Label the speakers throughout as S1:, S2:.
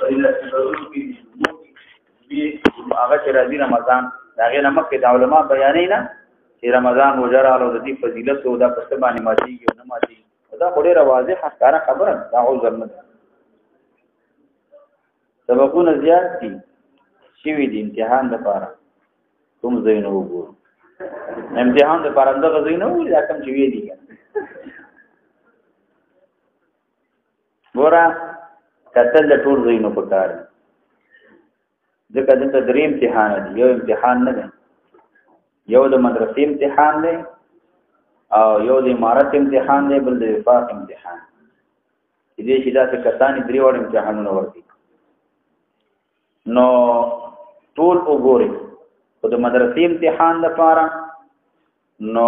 S1: فضیلت نظرونو کې هغه چې راځي رمضان دا غي نه مکه د علماء بیانې نه چې رمضان وجراله د دې فضیلت او د پسته باندې ماتي او نه ماتي دا ډېره واضحه ښکاره خبره دا عذر نه ده سبقونه زیات دي شوي دي امتحان لپاره کوم ځای نه وګورو امتحان لپاره دغه ځای نه وګورو دا کوم چې وی دي ګوره کتل د ټول ځای نه پکار ځکه دلته درې امتحان دي یو امتحان نه دی یو د مدرسې امتحان دی او یو د امارت امتحان دی بل د وفاق امتحان دې چې دا څه کسانی درې وړ امتحانونه ورته نو ټول وګوري په د مدرسې امتحان لپاره نو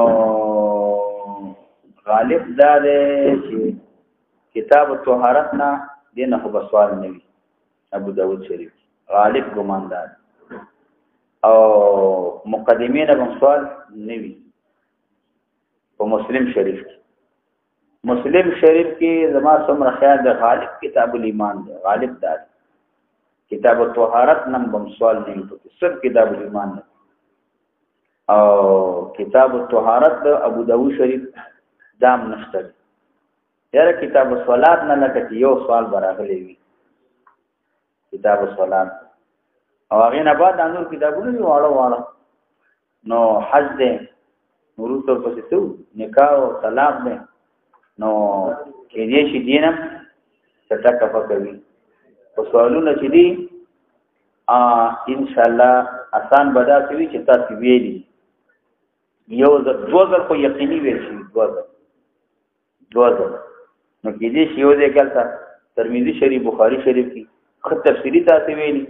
S1: غالب دا دی چې کتاب الطهارت نه دینه خو بسوال نه وي ابو داود شریف غالب ګماندار او مقدمین به سوال نه وي په مسلم شریف کې زما څومره خیال د غالب کتاب الایمان دی غالب دا کتاب الطهارت نن بم سوال نه وي صرف کتاب الایمان دی او کتاب الطهارت د ابو داود شریف دام نشته یاره کتاب الصلات نه لکه یو سوال براغلی وي کتاب الصلات او هغه نه بعد انور کتابونه واړه نو حج دې ورو تر پسې څو نکاح او طلاق دې نو کې دې شي دینم څټه کوي او سوالونه چې دي ان شاء الله آسان بدا کوي چې تاسو ویلي یو دوزر خو یقیني ویل شي دوزر نو کې دې شی یو دې کله ترمذی شریف بخاری شریف کې خط تفسیری تاسو ویلي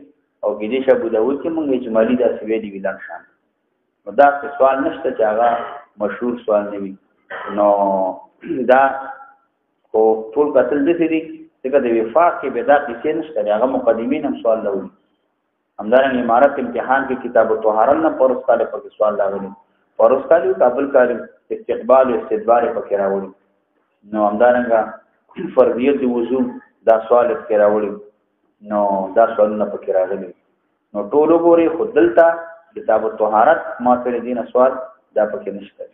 S1: او کې دې ابو داود کې مونږ اجمالی تاسو ویلي ویلان شان نو دا سوال نشته چې هغه مشهور سوال نه وي نو دا خو ټول قتل دي چې د وفاق کې به دا کیسه نشته هغه مقدمین هم سوال لوي همدارنګه امارت امتحان کې کتاب الطهارت نه پرس کاله په سوال راغلي پرس کاله قابل کار استقبال او استدبار پکې راوړي نو همدارنګه فرضیت د وضو دا سوال پکې راوړي نو دا سوالونه پکې راغلي نو ټول وګوري خدلتا کتاب الطهارت ماثر دین سوال دا پکې نشته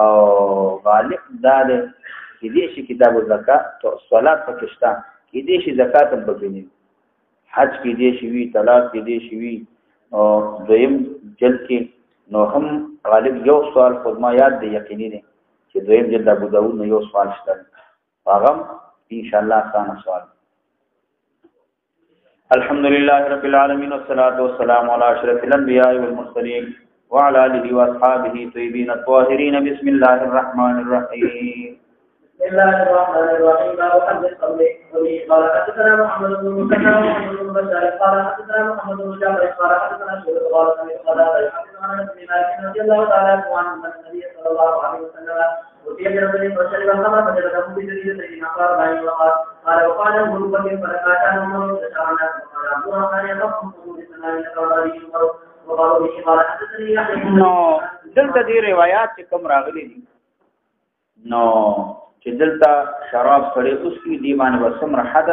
S1: او غالب دا د دې شي کتاب الزکات او صلات پکې شته کې دې شي زکات هم پکې نه حج کې دې شي وی طلاق کې دې شي وی او دویم جلد کې نو هم غالب یو سوال خود ما یاد دی یقیني دی چې دویم جلد ابو داود نو یو سوال شته هغه ان شاء الله آسان سوال الحمد لله رب العالمين والصلاه والسلام على اشرف الانبياء والمرسلين وعلى اله واصحابه الطيبين الطاهرين بسم الله الرحمن الرحيم
S2: بسم الله الرحمن الرحيم باب حج القبر قال حدثنا محمد بن مسلم ومحمد بن بشار قال حدثنا محمد بن جعفر قال حدثنا شعبة قال سمعت حدثنا انس بن مالك رضي الله تعالى عنه عن النبي صلى الله عليه وسلم وفي رجل فشرب الخمر فجلده بجريده سيدنا قال بعد وقال وقال ابن بكر فلقاته عمر فشعرنا فقال ابو كان يقوم بسماع القرآن وقالوا به قال حدثني يحيى
S1: نو دلته دې روایت چې کوم راغلي دي نو چې دلته شراب سره اوس کې دی باندې وسمره حد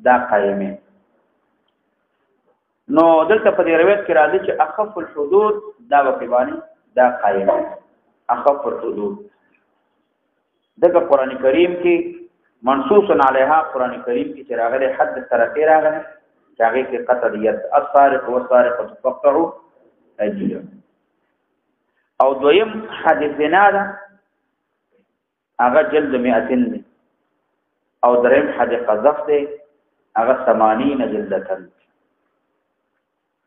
S1: دا قائمه نو دلته په دې روایت کې راځي چې اخف الحدود دا وقبانی دا قائمه اخف الحدود دغه قران کریم کې منصوص علیها قران کریم کې چې راغلي حد سره راغلي چې هغه کې قطع یت السارق والسارقه تقطعوا ايديهم او دویم حد زنا ده هغه جلد 200 دی او دریم حد قذف دی هغه 80 جلدتن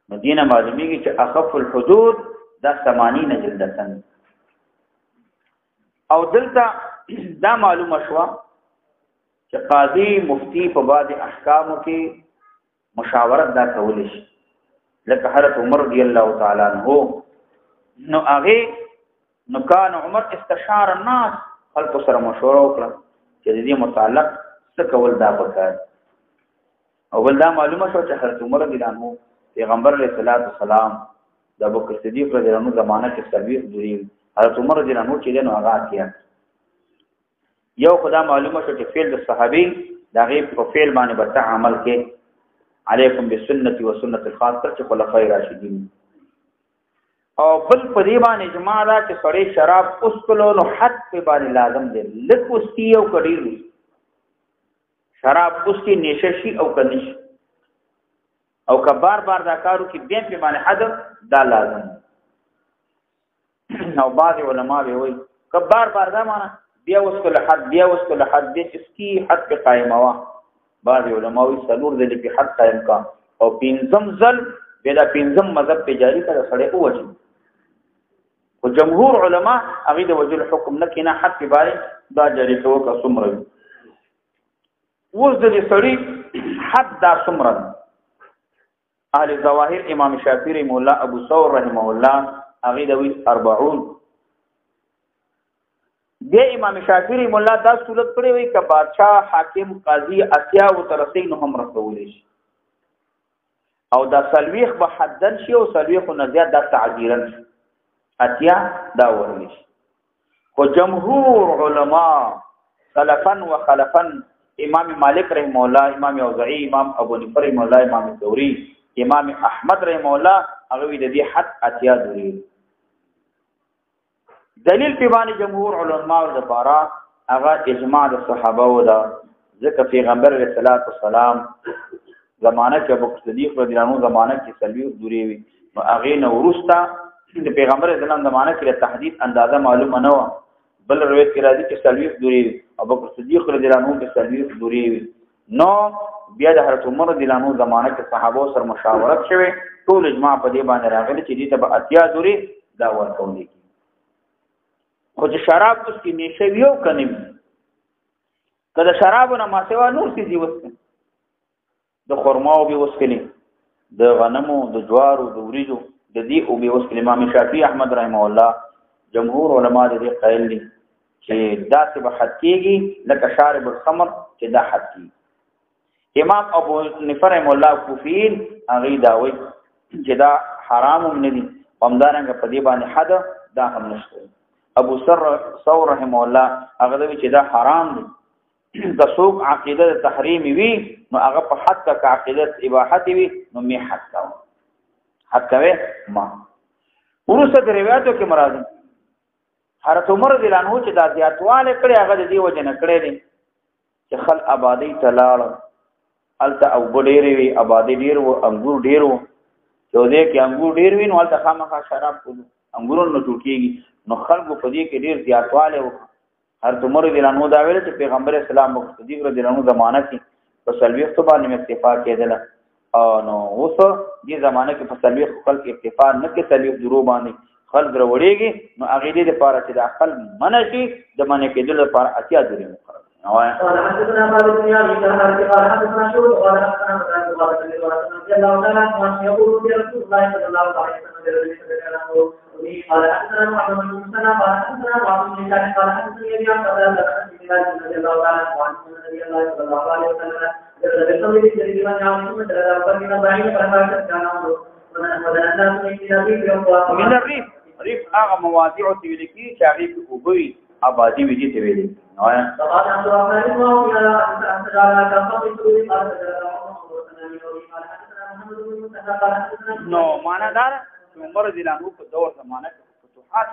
S1: مدینه معلومیږي چې اخف الحدود دا 80 جلدتن او دلته دا معلومه شو چې قاضي مفتی په بعض احکامو کې مشاورت دا کول شي لکه حضرت عمر رضی الله تعالی عنہ نو هغه نو کان عمر استشار الناس خلق سره مشوره وکړه چې دې متعلق څه کول دا وکړ او بل دا معلومه شو چې حضرت عمر رضی الله عنه پیغمبر علیه الصلاۃ والسلام د ابوبکر صدیق رضی الله عنه زمانه کې سرویس دوری حضرت عمر رضی الله عنه چې نو هغه کیا یو خدا معلومه شو چې فعل د صحابي دا غیب په فعل باندې به عمل کې علیکم بسنتی و سنت الخلفاء خلفاء راشدین. او بل په دې باندې اجماع ده چې سړی شراب اسکلو نو حد په باندې لازم دی، لږ اسکی او کډیر شراب اسکی نشه شي او کنيش او که بار بار دا کارو کې بیا په باندې حد دا لازم. نو بعض علما به وایي که بار بار دا معنا بیا اسکل حد بیا اسکل حد دې اسکی حد په قائمه وا. بعض علما وایي سلور دې په حد قائم کا او پنځم ځل بیا د پنځم مذهب په جاری کړه سړی اوجي. او جمهور علما هغه د وجل حکم نه کینه حد په باره دا جاری کوو که څومره وي. اوس د سړی حد دا څومره اهل ظواهر امام شافعی رحمه الله ابو ثور رحمه الله هغه د 40. د امام شافعی رحمه الله دا صورت کړی وي ک بادشاہ حاکم قاضي اتیا او ترسین هم رسول شي او دا سلويخ به حدن شي او سلويخ نه زیات دا تعذيرن شي اتیا دا ورلی شي. خو جمهور علما سلفا و خلفا امام مالک رحمه الله، امام اوزاعی، امام ابو حنیفه رحمه الله، امام ثوری، امام احمد رحمه الله هغه د دې حد اتیا دوری. دلیل په باندې جمهور علما د بارا هغه اجماع د صحابه و دا ځکه پیغمبر علیه الصلاۃ والسلام زمانه کې ابو صدیق رضی الله عنه زمانه کې سلوي دوری وي نو هغه نو ورستا د پیغمبر اسلام زمانه کې تحدید اندازه معلومه نه و. بل روایت کې راځي چې سلوي دوری ابو صدیق رضی الله عنه کې سلوي دوری وي. نو بیا د حضرت عمر رضی الله عنه زمانه کې صحابه سره مشاورت شوه ټول اجماع په دې باندې راغلي چې دې ته اتیا دوری دا ورکول دي. خو چې شراب اوس کې نشه ویو کني کله شراب نه ما سوا نور څه دی وسته د خرماو به وسکلی د غنمو د جوارو د وریجو د دې او به وسکلی. امام شافعي احمد رحمه الله جمهور علما دې قائل دي چې دا څه به حد کېږي لکه شارب الخمر چې دا حد کېږي. امام ابو حنیفه رحمه الله کوفیین هغه دا وایي چې دا حرام هم نه دي همدارنګه په دې باندې حد دا هم نشته. ابو ثور رحمه الله هغه دوی چې دا حرام دي د څوک عقیده تحریم وي نو هغه په حد کا عقیده اباحت وي نو می حد کا حد کوي ما. ورسره د روایتو کې مراد حضرت عمر رضی الله عنه چې دا زیاتواله کړي هغه د دې وجه نه کړي دي چې خل آبادی تلاړ الته او ډېرې وي آبادی ډېر وو انګور ډېر وو یو دې کې انګور ډېر وي نو الته خامخا شراب کولو انګورونو نه ټوکېږي نو خلکو په دې کې ډېر زیاتواله وو. حضرت عمر رضی الله عنه دا ویل چې پیغمبر اسلام ابو صدیق رضی الله عنه زمانہ کې په سلويخ تو باندې اکتفا کېدل او نو اوس دې زمانہ کې په سلويخ خلک اکتفا نه کې سلويخ درو باندې خلک دروړيږي نو هغه دې لپاره چې د عقل منشي د منې کېدل لپاره اتیا درې مقرر نوای.
S2: قال حدثنا خالد بن ابي سهل قال حدثنا شعبة قال حدثنا مقاتل قال رضي الله تعالى عنه يقول في رسول الله صلى الله عليه وسلم قال حدثنا محمد بن مسلم قال حدثنا معاذ بن هشام قال حدثني ابي عن قتادة رضي الله تعالى عنه عن النبي صلى الله عليه وسلم بالقول بالذي من يعصم من بعيد فما كان امره
S1: من الريف ريف هغه مواضيع ته ویل کی چې هغه په وګوي آبادی ویلي ته ویل نو نو معنا دار عمر رضی الله عنه په دور زمانہ کې فتوحات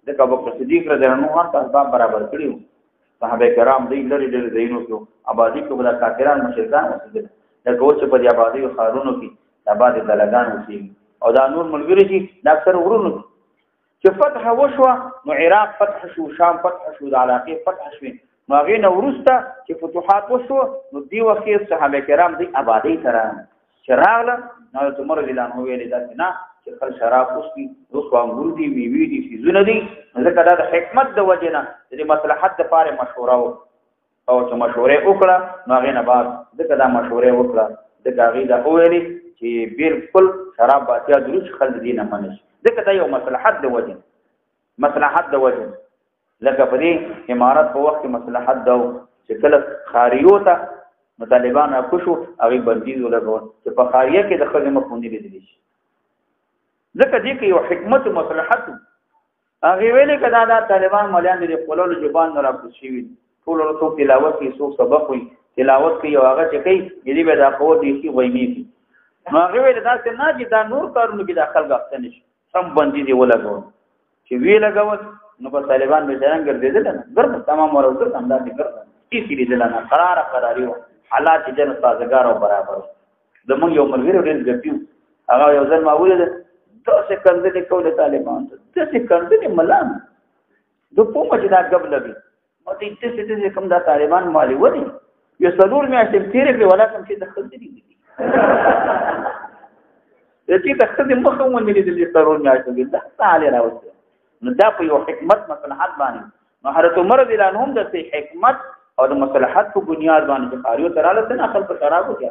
S1: د ابو بکر صدیق رضی الله عنه هر اسباب برابر کړیو. صحابه کرام دې لري ډېر دینو کې آبادی کې بل کافرانو مشرکان اوسېدل د کوڅه په دې آبادی او خارونو کې آباد دلګان اوسېږي او دا نور ملګری چې دا اکثر ورونو چې فتح وشو نو عراق فتح شو شام فتح شو د علاقه فتح شو نو هغه نو ورسته چې فتوحات وشو نو دی وخت صحابه کرام دې آبادی سره چراغله نو عمر رضی الله عنه ویل دا نه چې خل شراب اوسي اوس وانګور دي وی دي سيزونه دي ځکه دا د حکمت د وجنه د مصلحت لپاره مشوره او چې مشوره وکړه نو هغه نه بعد ځکه دا مشوره وکړه د هغه دا ویلي چې بالکل شراب باتیا دروش خل دي نه منش ځکه دا یو مصلحت د وجنه مصلحت د وجنه لکه په دې امارات په وخت کې مصلحت دا چې کله خاریو ته طالبان اکوشو هغه بندیز ولګول چې په خاریه کې د خدمت مخونی لیدل شي ځکه دې کې یو حکمت او مصلحت هغه ویلې کدا دا طالبان مليان دې خپلولو جبان نه راپوس شي ټول ورته تلاوت کې څو سبق وي تلاوت کوي او هغه چې کوي دې به دا قوت دي کې وایي نو هغه ویل دا څنګه چې دا نور کارونه کې داخل غاښته نشي سم باندې دی ولګو چې وی لګاوت نو په طالبان به ځان ګرځیدل نه ګرځ تمام ورته همدا دي ګرځ هیڅ دې نه قراری و حالات جن سازگار او برابر د موږ یو ملګری ورین ګټیو هغه یو ځل ما ولید داسې کنځلې کوله طالبان داسې کنځلې ملان د پومه چې دا قبل لګي مو دې څه کوم دا طالبان مالي ودی یو څلور میاشتې تیرې کړې ولا کوم چې دخل دي چې دخل دې مخه ونی دې څلور میاشتې دا تعالی راوځي نو دا په یو حکمت مصلحت باندې نو حضرت عمر رضی الله عنه د حکمت او د مصلحت په بنیاد باندې قاریو تراله څنګه خپل په خرابو کې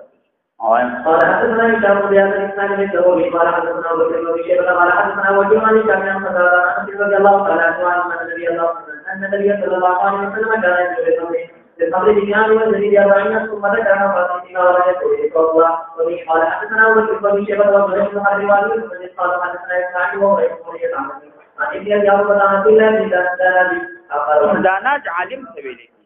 S2: قال حدثنا هشام بن ياسر الاسلامي بن ثوري قال حدثنا ابو بكر بن شيبه قال حدثنا وكيع عن هشام بن قتاده رضي الله تعالى عنه ان النبي صلى الله عليه وسلم كان يقول في قبل الديان والذي يرعين ثم ذكر فاطمه ولا يقول قال حدثنا ابو بكر بن شيبه وابو بكر بن حرب قال حدثنا اسماعيل وهو يقول عن ابن يعقوب بن عبد الله بن
S1: داناج عالم سویلې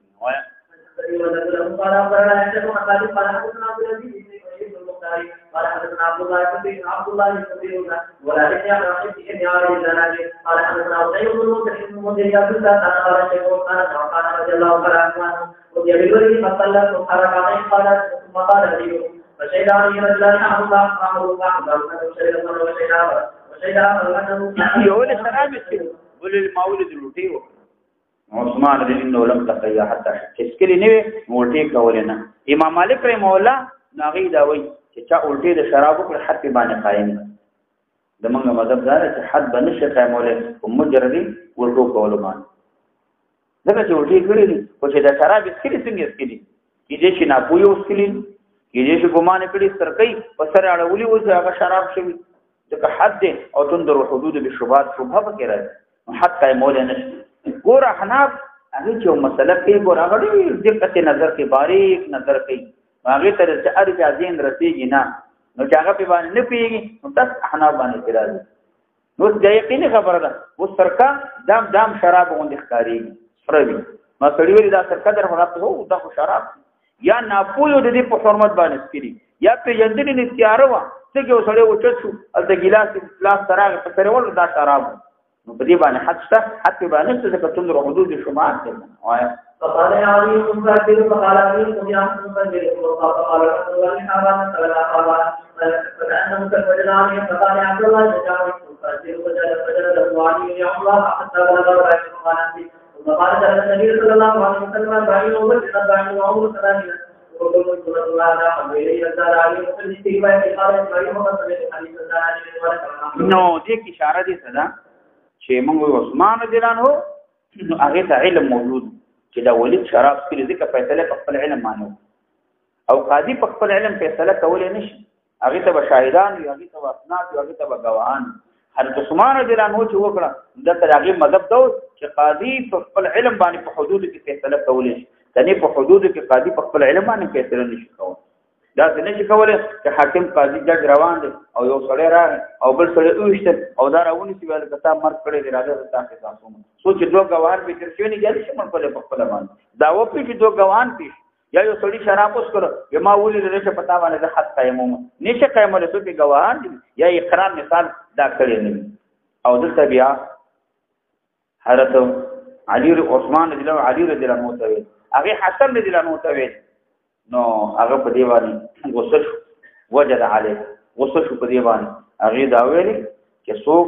S2: قال أخبرنا يحيى بن خالد قال حدثنا عبد العزيز بن المختار قال حدثنا عبد الله بن ولا ابن عبد بن عامر الزناجي قال حدثنا سعيد بن مسلم بن مدير عبد الله قال شيخ قال رضي الله تعالى عنه وجاء بالولد فصلى ركعتين قال ثم قال لي فشهد علي رجلان احد الله امر الله وشهد
S1: يقول الشراب يقول المولد الوتيو عثمان رضی الله عنه تقیا حتی اسکلی نه ولټي کول نه امام مالک رحم الله ناغي دا وای چې چا ولټي د شرابو پر حد باندې قائم د موږ مذهب دا چې حد باندې شي قائمول او مجردي ولټو کول باندې دغه چې ولټي کړی دي او چې د شراب اسکلی څنګه اسکلی کیږي چې نه پویو اسکلی کیږي چې ګمان کړي سرکې په سره اړولي و چې هغه شراب شوی ځکه حد او تندر حدود بالشبهات شبهه پکې راځي حد قائمول نه ګور احناف هغه چې مسله کوي ګور هغه دې دقت نظر کې باریک نظر کوي هغه تر چې ارجع دین رسیږي نه نو چې هغه په باندې نه پیږي نو تاسو احناف باندې اعتراض نو د یقیني خبره ده و سرکا دام شراب غوندې ښکاری فروي ما سړي ویل دا سرکا در هغه هو دا شراب یا ناپوهو د دې په حرمت باندې سکري یا په یندنې نه تیار و څنګه وسړی وچت شو د ګلاس تراغ په سره ول دا شراب نو په دې باندې حد شته حد باندې څه د تندر حدود شمار دي وای
S2: فقال علي مفسر فقال علي سفيان مفسر فقال رسول الله حرام صلى الله عليه وسلم فقال علي فقال عبد الله جاء مفسر فجر علي يا الله حتى بلغ فقال وقال النبي صلى الله عليه وسلم باين وبشر باين وعمر ثلاثه وقال رسول الله عليه وسلم علي مفسر استغفار قال باين مفسر حديث
S1: نو دې کی اشاره دي صدا چې موږ عثمان دلان هو هغه ته علم موجود چې دا ولید شراب کړي ځکه فیصله په خپل علم مانو او قاضي په خپل علم فیصله کولای نشي هغه ته شاهدان وي هغه ته اسناد وي هغه ته گواهان حضرت عثمان دلان هو چې وکړه د هغه مذهب دو چې قاضي په خپل علم باندې په حدود کې فیصله کولای شي کني په حدود کې قاضي په خپل علم باندې فیصله نشي کولای دا څنګه چې کولای چې حاکم قاضي جج روان دي او یو سړی راغی او بل سړی اوښته او دا راونی چې ول کته مرګ کړی دی راځي تاسو تاسو سوچ دوه غوار به تر شي نه جالي شي من په خپل باندې دا و په چې دوه غوان پیش یا یو سړی شراب اوس کړ یما ولې لري پتا باندې حد قائموم نشه قائمول څه په غوان یا اقرار مثال دا کړی نه او دلته بیا حضرت علي عثمان رضی الله عنه هغه حسن رضی الله عنه نو هغه په دی باندې غوسه وجد علی غوسه شو په دی باندې هغه دا ویلي چې څوک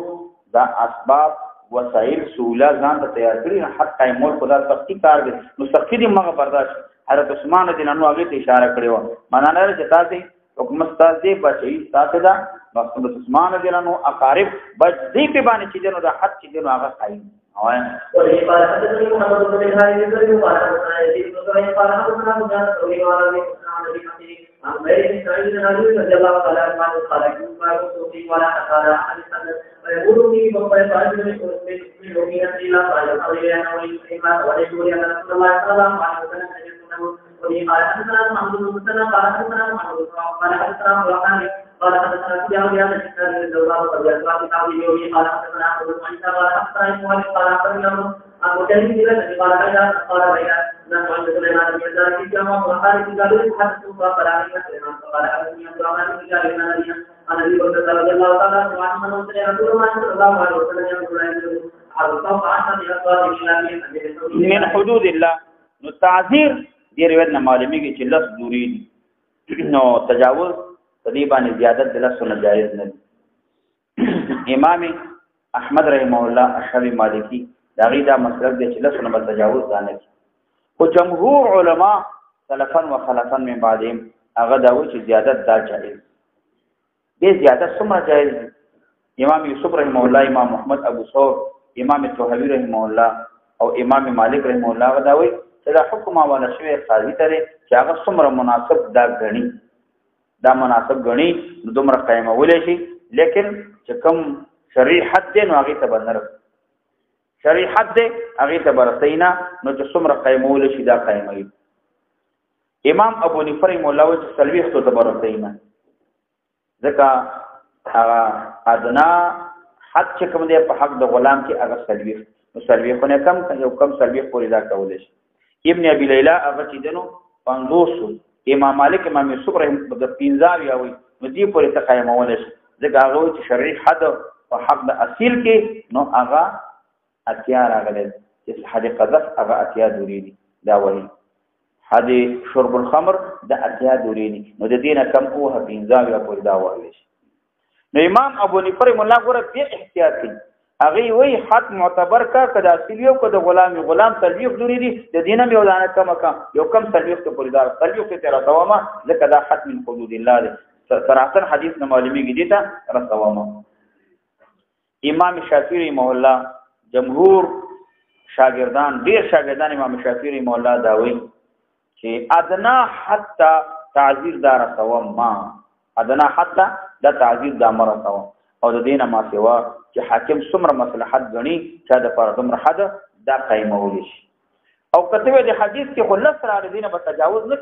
S1: دا اسباب وسایل سهوله ځان ته تیار کړی حق قائمول خدا سختی کار دی نو سختی دی مغه برداشت حضرت عثمان رضی الله عنه هغه ته اشاره کړی و معنا نه چې تاسو حکومت تاسو بچی تاسو دا مقصد عثمان رضی الله عنه اقارب بچ دی په باندې چې نو دا حق چې نو هغه قائم اوه
S2: قال حدثني محمد بن الحارث بن قال حدثنا يزيد بن زهير قال حدثنا مجاهد بن وعلى بن ابي حسين عن غير سعيد بن ابي رضي الله تعالى عنه قال كما كنت ولا قال حدث ويقول لي وقال فاجر من يومين الى قال قال يا نبي ما ولد يا رسول الله صلى الله عليه وسلم وبه قال حدثنا محمد بن مسلم قال حدثنا محمد بن قال حدثنا الوقاني قال حدثنا سفيان بن عيسى الدوراء قال يسمع كتابه وبه قال حدثنا احمد بن عيسى قال حدثنا ابن قال حدثنا ابو جهل بن قال بين نحن عند سليمان بن يسار في جامع وقال في جابر حدث قال عن سليمان قال حدثني عبد الرحمن بن جابر عن ابي بكر رضي الله تعالى عنه انه سمع رسول الله صلى الله عليه وسلم يقول
S1: من حدود الله نو تعذير دی روایت نه معلومیږي چې لفظ دوری دي نو تجاوز تدی باندې زیادت د لفظ نه جایز نه دي. امام احمد رحمه الله اشعری مالکی داغی دا مسلک دی چې لفظ نه تجاوز دانه کی او جمهور علما سلفا و خلفا من بعدهم هغه دا و چې زیادت دا جایز دی. زیادت څومره جایز دی؟ امام یوسف رحمه الله، امام محمد ابو ثور، امام طحاوی رحمه الله او امام مالک رحمه الله غداوی چې دا حکم حواله شوی قاضي ته چې هغه څومره مناسب دا غني دا مناسب غني نو دومره قائمه ولې شي، لیکن چې کوم شریعت دی نو هغه ته بنر شریعت دی هغه ته برسینا نو چې څومره قائمه ولې شي دا قائمه. امام ابو حنیفه رحمه الله چې سلويخ ته برسینا ځکه هغه ادنا حد چې کوم دی په حق د غلام کې هغه سلويخ نو سلويخونه کم یو کم سلويخ پورې دا کولای شي. ابن ابي ليلى هغه چې دنو 500 امام مالک امام یوسف رحمه الله د 15 یاوي نو دی پورې ته قائم ول شي ځکه هغه چې شرعي حد او حق د اصل کې نو هغه اتیا راغلی چې حد قذف هغه اتیا دوری دي دا وایي حد شرب الخمر د اتیا دوری دي نو د دینه کم او 15 یا پورې دا وایي شي. نو امام ابو حنیفه رحمه الله ګوره به احتیاط کوي هغه وی حد معتبر کا کدا اصلیو کو د غلام تلویح دوری دي د دینه یو دانه کم یو کم تلویح ته پوریدار تلویح ته رسوامه ځکه دا حد من حدود الله دی صراحتا حدیث نه معلومیږي دي ته رسوامه. امام شافعی رحمه الله جمهور شاګردان ډیر شاګردان امام شافعی رحمه الله دا وی چې ادنا حتی تعذير دار رسوامه ادنا حتی دا تعذير د امر رسوامه او د دینه ما سوا چې حاکم څومره مصلحت غني چې د فرض حد دا قائمول شي. او کته د حدیث کې خلص را دینه په تجاوز نه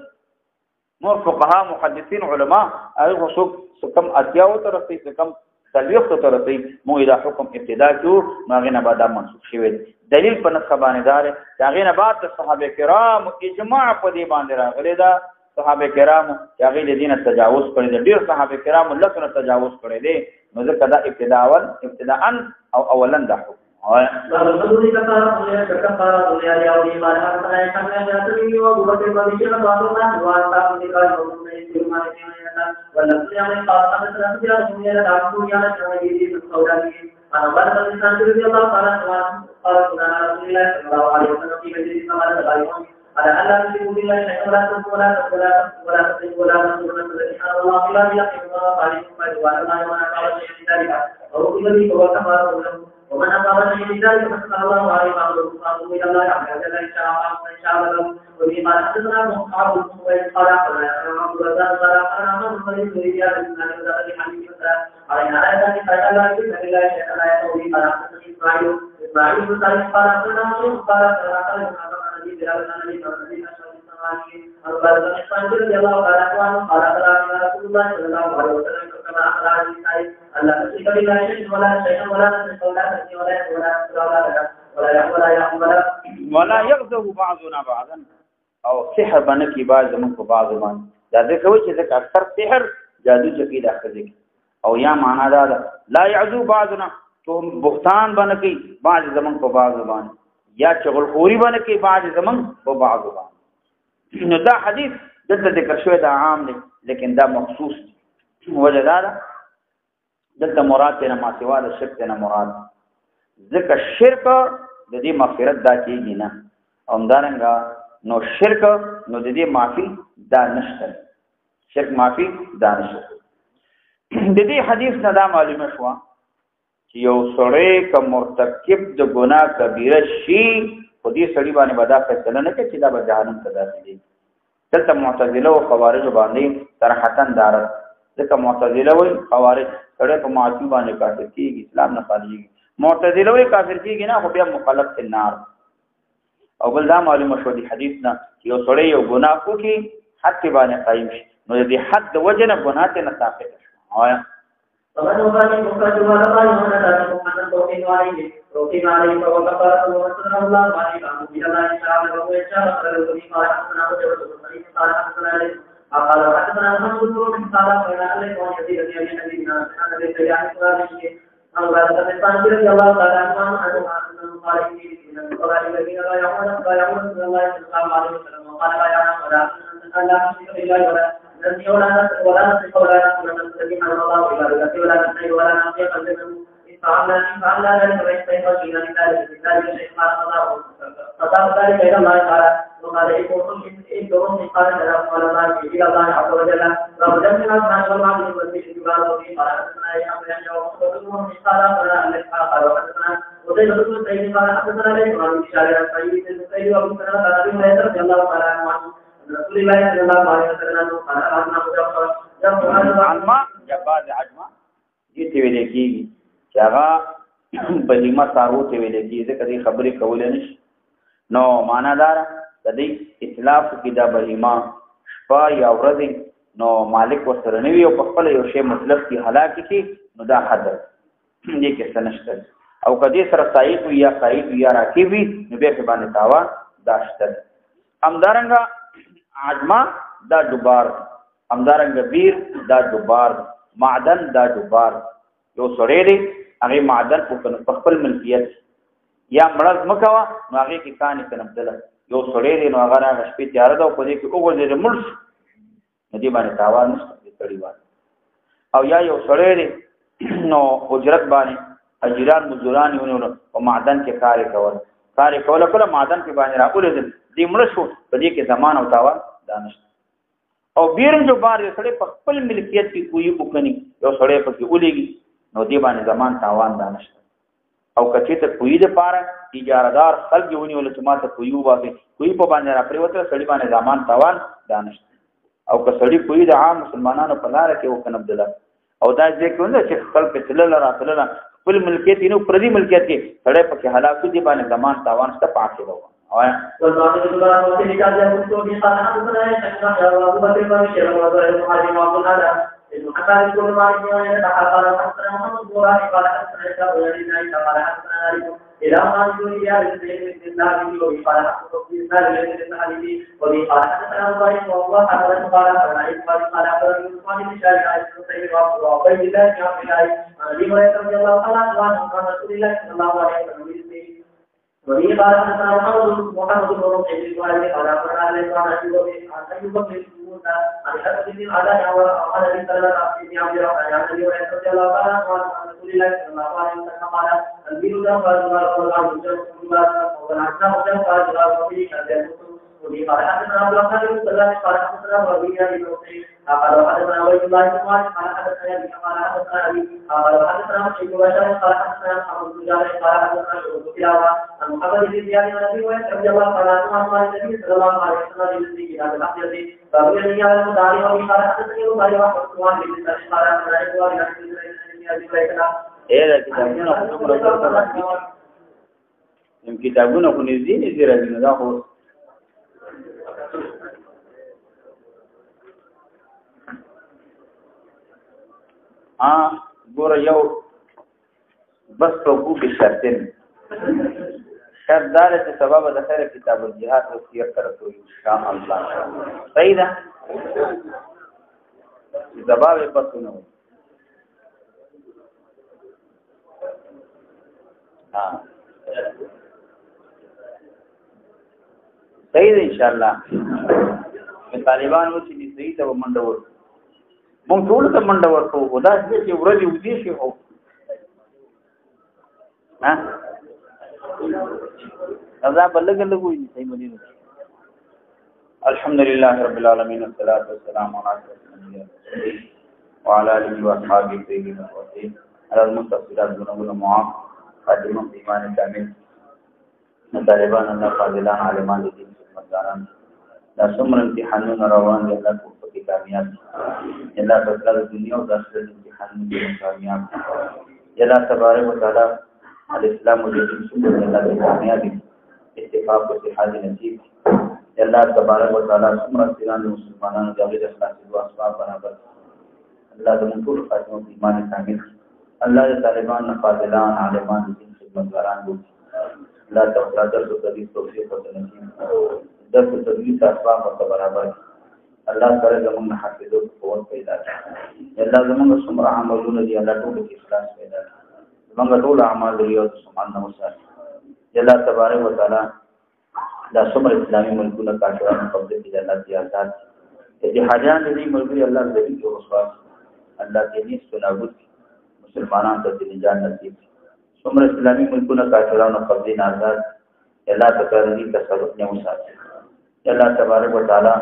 S1: نور فقها محدثین علما هغه خصوص کم اتیاو تر رسې کم تلويخ تر رسې مو دا حکم ابتدا کړو نو هغه نه بعد منسوخ شوی دلیل په نسخه باندې دار هغه نه بعد صحابه کرام اجماع په دې باندې راغلي دا صحابه کرام چې هغه د دینه تجاوز کړی دي ډیر صحابه کرام لکه تجاوز کړی دي نو ځکه دا ابتداء او اولا دا حکم على ألا تشركوا بالله شيئا ولا تنسوا ولا تسرقوا ولا تنسوا الذي حرم الله إلا بحق الله عليكم فإجوال ما يمنع على شيء من ذلك وركب به فهو كفارة له ومن أصاب شيء من ذلك فسأل الله عليه فأمره إلى الله عز وجل إن شاء الله وفي قال حدثنا مصعب بن سويد قال أخبرنا عبد الرزاق قال أخبرنا عمرو بن سويد بن حديث علينا آية فإن لا يشرك بالله شيئا لا يسوي قال حدثني إسماعيل بن سعيد قال أخبرنا مسلم قال أخبرنا ولا يغضب بعضنا بعضا او سحر باندې کې بعض من کو بعض باندې دا ځکه چې ځکه اکثر سحر جادو چکی داخلي او یا معنا دا لا يعذو بعضنا تو بهتان باندې کې بعض زمن کو بعض باندې یا چغل خوري باندې کې بعض زمن کو بعض باندې نو دا حدیث دلته ذکر شوی دا عام دی لیکن دا مخصوص وجه دا دلته مراد نه ما سوا د شرک نه مراد ذکر شرک د دې مغفرت دا کېږي نه اومدارنګا نو شرک نو د دې معافي دا نشته شرک معافي دا نشته د دې حدیث نه دا معلومه شو چې یو سړی که مرتکب د ګناه کبیره شي خو دې سړي باندې به دا فیصله نه کوي چې دا به جهنم ته داخلي دلته معتزله او خوارج باندې صراحتا دار ځکه معتزله وایي خوارج سړی په معاصي باندې کافر کېږي اسلام نه خارجيږي معتزله وایي کافر کېږي نه خو بیا مخالف النار او بل دا معلومه شو دی حدیث نه یو سړی یو ګناه کوي حد کې باندې قایم شي نو دې حد د وجه نه ګناه ته نه ساقط شي وایا
S2: فمن وفاني مخرج ولا قال من ذلك محمد توحيد عليه روحي عليه وكفر وصلى الله عليه وسلم الى الله ان شاء الله وإن شاء الله الذي قال حدثنا وجه قال حدثنا عليه قال حدثنا محمد بن قال قال عليه ويزيد بن ابي نبينا عن ابي سعيد قال أن قال سبحان رضي الله تعالى عنه أنه قال إن الصلاة الذين لا يعلمون رسول الله صلى الله عليه وسلم وقال لا يعلم ولا أن لا نشرك بالله ولا نسرق ولا نستقيم على الله عبادته ولا نستحي ولا نعصي قلبه إن فعلنا ذلك فيستحق فينا لذلك شيء قال الله فصار ذلك إلى الله تعالى وقال إن كنتم قال قال الله إلى الله عز وجل رب جميع الأسماء والمعبد والسيد الجبال وفي قال حدثنا يا أبو يحيى ومحمد قال قال وحدثنا وزيد بن سعيد قال حدثنا ليس عن شارع السيد بن سعيد وابن سلمة قال أبي هريرة رضي الله تعالى عنه رسول الله صلى الله عليه وسلم قال أعلم
S1: علما جباد عجما دې ته ویل کېږي چې هغه بلیمه سارو ته ویل کېږي ځکه دې خبرې کولې نشي نو معنا دار د دې اطلاق کې دا بلیمه شپه یا ورځ نو مالک وسره نه وي او په خپل یو شی مطلب کې هلاک کې نو دا حد دې کې سنشتل او کدی سره سایت یا سایت یا راکبي نو به په باندې تاوا داشتل امدارنګ عجما دا دوبار امدارنګ بیر دا دوبار معدن دا دوبار یو سړی دی هغه معدن په خپل ملکیت یا مرز مکوا نو هغه کې کانې کنبدله یو سړی دی نو هغه راغ شپې تیار ده په دې کې وګورځي مرش ندی باندې تاوان نشته تړي او یا یو سړی دی نو اجرت باندې اجران مزدوران یو او معدن کې کار کول کله معدن کې باندې راولې دې مرشو په دې کې زمان او تاوان دانش او بیرم جو بار یو سړی په خپل ملکیت کې کوی وکني یو سړی په کې ولېږي نو دې باندې زمان تاوان دانش او کچې ته کوی د پاره اجارهدار خلک یونی ول چې ماته کوی واګي کوی په باندې را پریوته سړی باندې زمان تاوان دانش او که سړی کوی د عام مسلمانانو په لار کې وکنه بدل او دا ځکه چې خلک تلل راتلل خپل ملکیت نو پردي ملکیت کې سړی په کې هلاکو دي باندې زمان تاوان ست پاکه وو وایا
S2: والله الله تعالی جل جلاله قال حدثنا يحيى وابو بكر بن شيبه وزهير بن حرب وعبد الله ابن حسان بن مالك قال حدثنا محمد بن رافع قال حدثنا ابو يزيد قال حدثنا إلى ما يقول يا رسول الله قال حدثنا بن علي وقال حدثنا ابراهيم والله حدثنا قال قال عثمان بن شارع سيد وعبيد الله بن عبد الله علي رضي الله عنه عن رسول الله صلى الله عليه وسلم وفي قال حدثنا محمد بن رمح بن قال اخبرنا علي بن ايوب بن موسى عن حدث بن علاء وقال لي صلى الله عليه وسلم عن ابي هريره رضي الله عنه عن رسول الله صلى الله عليه وسلم قال البير ده قال الله وفي قال حدثنا عبد الرحمن بن سلام قال حدثنا ربيعه بن حسين قال حدثنا عبيد الله بن مالك قال حدثنا ابي قال حدثنا ابي قال حدثنا شيخ بشر قال حدثنا محمد بن جابر قال حدثنا شعبة كلاوة عن محمد بن زياد بن ابي وائل رضي الله عنه عن النبي صلى الله عليه وسلم في كتاب الاحاديث فابي يعلم المداري وفي قال حدثني البخاري وعثمان بن سعيد قال حدثنا ابي
S1: کتابونه خو نږدې نږدې راځي نو دا خو ګوره یو بس توقو کې شرطین شرط دار چې سبب د خیر کتاب الجهاد او سیر ترته ان شاء الله صحیح ده جواب یې پاتونه صحیح ده ان شاء الله طالبان و چې صحیح ته منډور مونږ ټول ته منډور کو خدا دې ورځي ودی شي هو ها دا بلګل کوی صحیح مدینه الحمد لله رب العالمين والصلاه والسلام على رسول الله وعلى اله واصحابه الطيبين الطاهرين على المتصلات بنقول معاف خادم ایمان کامل طالبان الله فاضلان عالمان دي خدمتګاران دا څومره امتحانونه روان دي الله کو په کامیاب الله تعالی دنیا او د آخرت امتحانونه کامیاب الله تبارک وتعالى الاسلام ودين سنت الله کامیابی اتفاق او اتحاد نصیب الله تبارک وتعالى څومره سیران مسلمانانو د غیر اخلاص او اسباب برابر الله دې موږ ټول خاطر ایمان کامل الله دې طالبان فاضلان عالمان دین خدمتګاران وو الله تعالی درس تدریس توفیق ورکړي درس تدریس اسباب ورته برابر الله تعالی زموږ حافظو قوت پیدا کړي الله زموږ څومره عملونه دي الله ټول کې اخلاص پیدا کړي زموږ ټول اعمال لري او سبحان الله وساتي الله تبارک وتعالى دا څومره اسلامي ملکونه کاټوانو قبضه کې الله دې آزاد دي حاجان دې ملګری الله دې او رسول الله دې سنابود مسلمانان ته دې نجات نصیب څومره اسلامي ملکونه کاټوانو قبضه نه آزاد الله تعالی دې تصرف نه وساتي الله تبارک وتعالى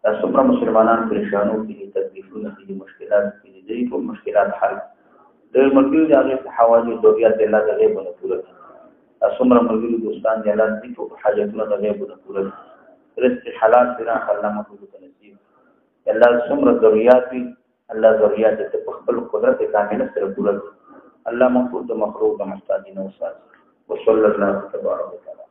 S1: دا څومره مسلمانان پریشانو کې تکلیفونه کې مشکلات کې دې ټول مشکلات حل د ملګری د هغه حواجی ضرورت الله دې غیبونه پوره څومره ملګری دوستان دي الله دې ټول حاجتونه د غیبونه پوره رزق حلال سره الله مخلوق ته نصیب الله څومره ضرورت وي الله ضرورت ته په خپل قدرت کامله سره پوره الله مخلوق د محتاجین او سات وصلی الله تبارک وتعالى